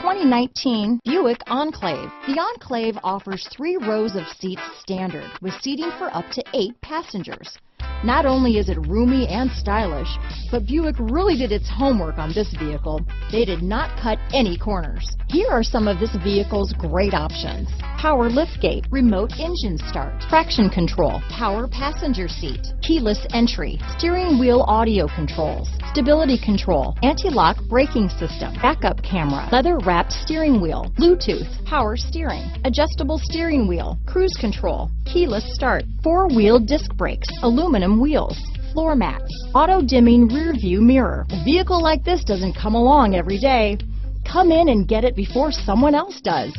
2019 Buick Enclave. The Enclave offers 3 rows of seats standard, with seating for up to 8 passengers. Not only is it roomy and stylish, but Buick really did its homework on this vehicle. They did not cut any corners. Here are some of this vehicle's great options: power liftgate, remote engine start, traction control, power passenger seat, keyless entry, steering wheel audio controls, stability control, anti-lock braking system, backup camera, leather-wrapped steering wheel, Bluetooth, power steering, adjustable steering wheel, cruise control, keyless start, 4-wheel disc brakes, aluminum wheels, floor mats, auto-dimming rear view mirror. A vehicle like this doesn't come along every day. Come in and get it before someone else does.